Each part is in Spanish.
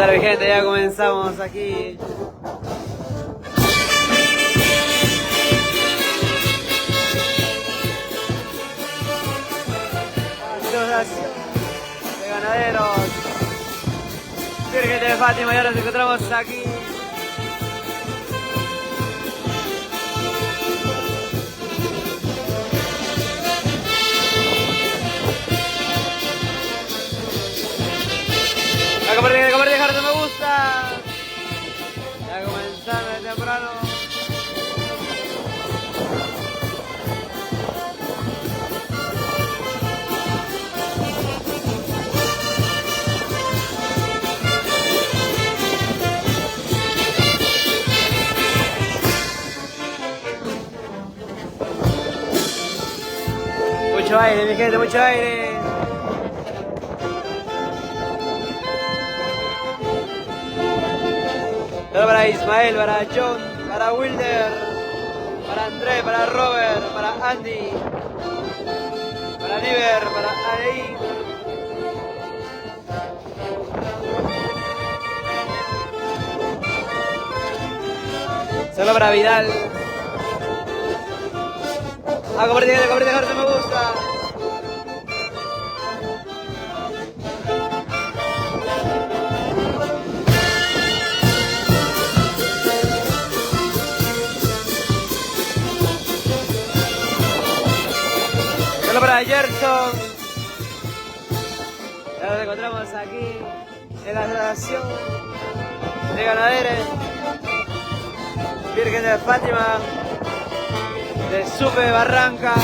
tal, mi gente? Ya comenzamos aquí. Asociación de Ganaderos Virgen de Fátima, ya nos encontramos aquí. La compartir, dejar de me gusta. Ya comenzando de temprano. Mucho aire, mi gente, mucho aire. Pero para Ismael, para John, para Wilder, para André, para Robert, para Andy, para Liber, para Aleí. Solo para Vidal. Compartir, dejar si me gusta. Solo para Gerson. Ya nos encontramos aquí en la asociación de Ganaderos Virgen de Fátima de Supe Barranca.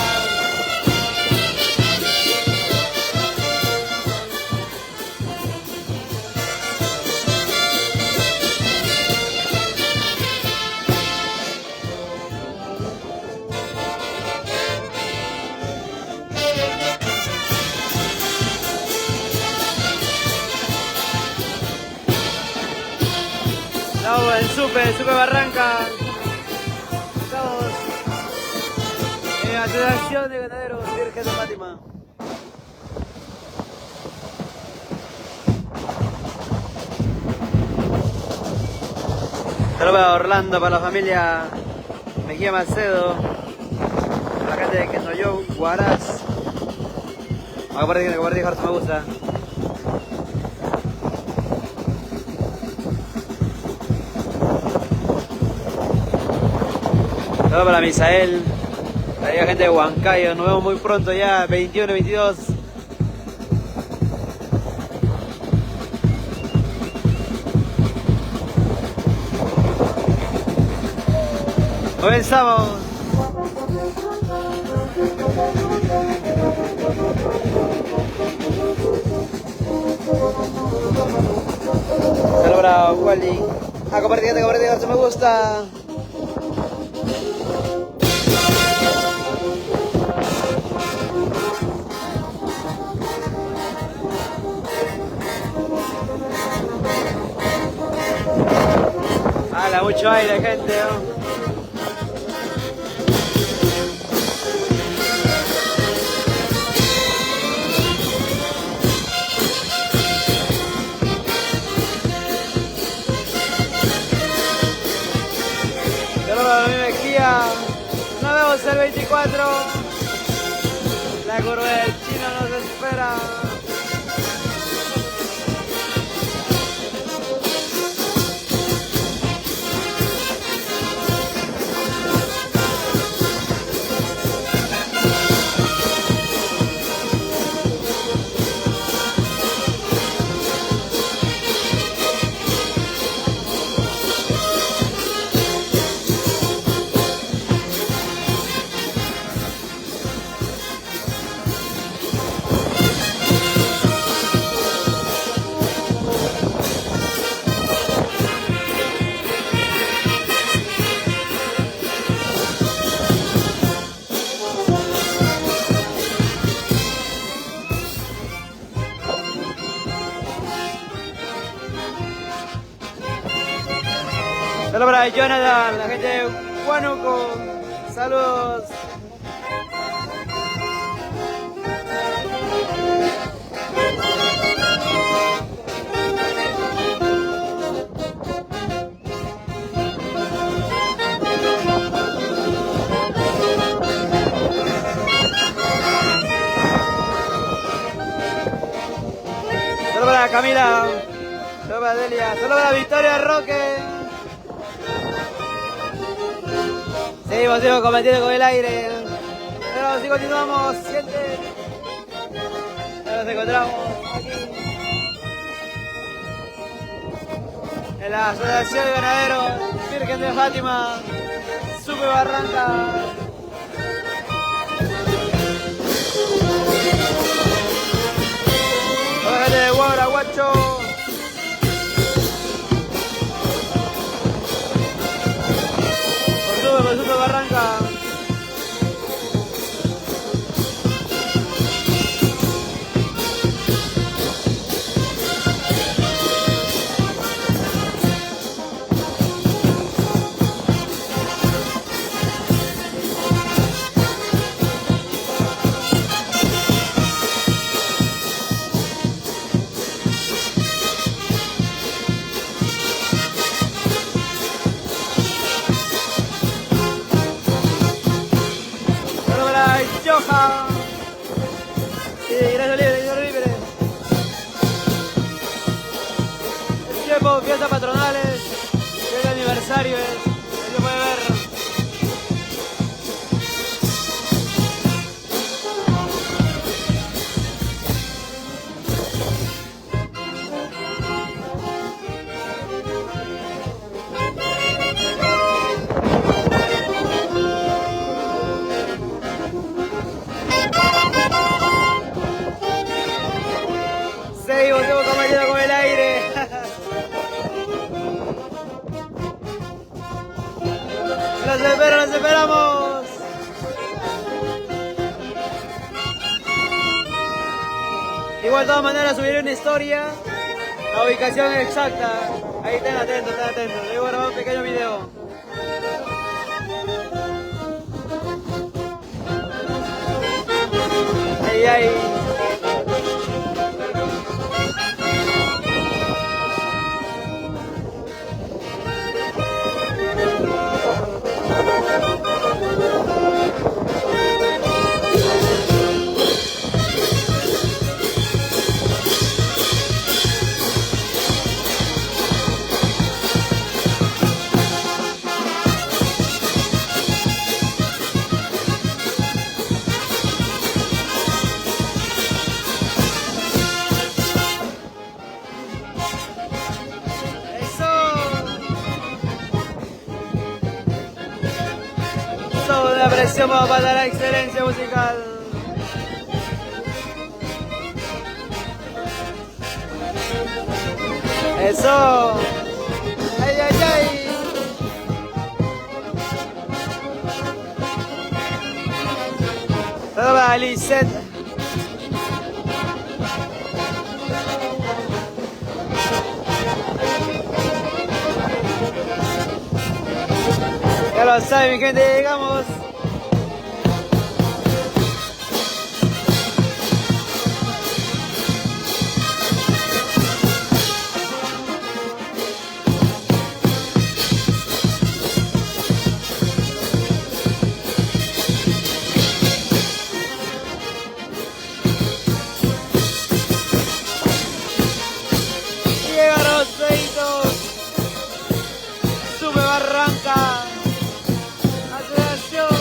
Estamos en Supe Barranca. Estamos en la Asociación de Ganaderos Virgen de Fátima. Saludos para Orlando, para la familia Mejía Macedo, para la gente de Quenoyo, Huaraz. A compartir, dejar si me gusta. Saludos para Misael, la gente de Huancayo. Nos vemos muy pronto ya, 21, 22. Comenzamos. Saludos para Wally. A compartir, dejar si me gusta. Mucho aire, gente, ¿no? Saludos a mi Mejía. Nos vemos el 24. La curva del Chino nos espera. Saludos para Jonathan, la gente de Huánuco. Saludos. para Camila. Saludos para Delia. Saludos para Victoria Roque. Seguimos combatiendo con el aire. Pero así continuamos. Siente. Ahora nos encontramos aquí en la Asociación de Ganaderos Virgen de Fátima, Supe Barranca. Gente de Guaraguacho. Por Supe Barranca. Sí, ingreso libre, ingreso libre. El tiempo, fiestas patronales, el aniversario, se puede ver. Seguimos combatiendo con el aire. Los esperamos. Igual de todas maneras subiré una historia, la ubicación exacta. Ahí estén atentos, estén atentos. Le voy a grabar un pequeño video. Ahí. Una presión para la excelencia musical. Eso. Ay. Todo para Lisette. Ya lo saben, mi gente, llegamos. Llegaron los feitos. Supe Barranca. Asociación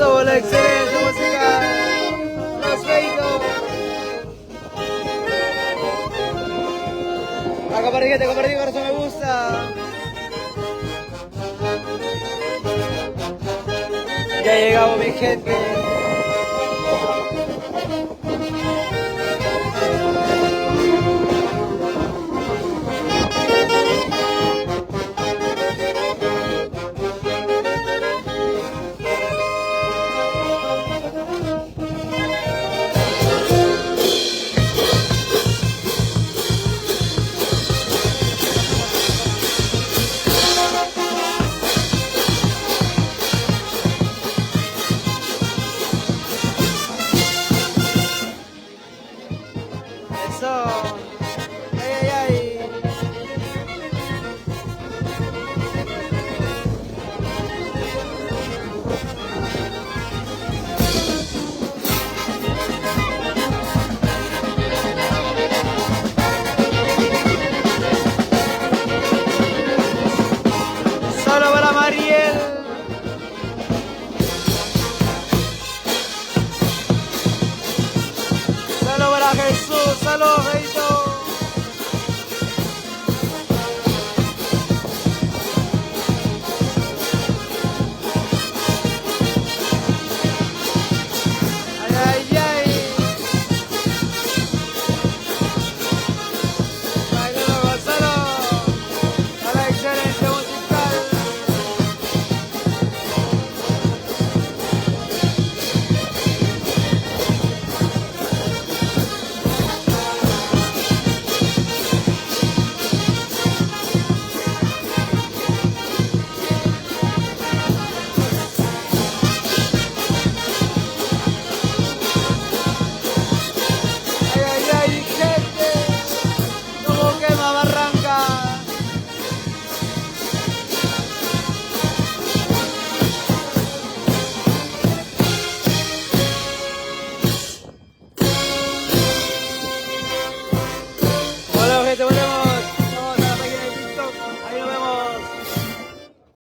todo por la excelente música. Los feitos. Compartí, corazón, me gusta. Ya llegamos, mi gente.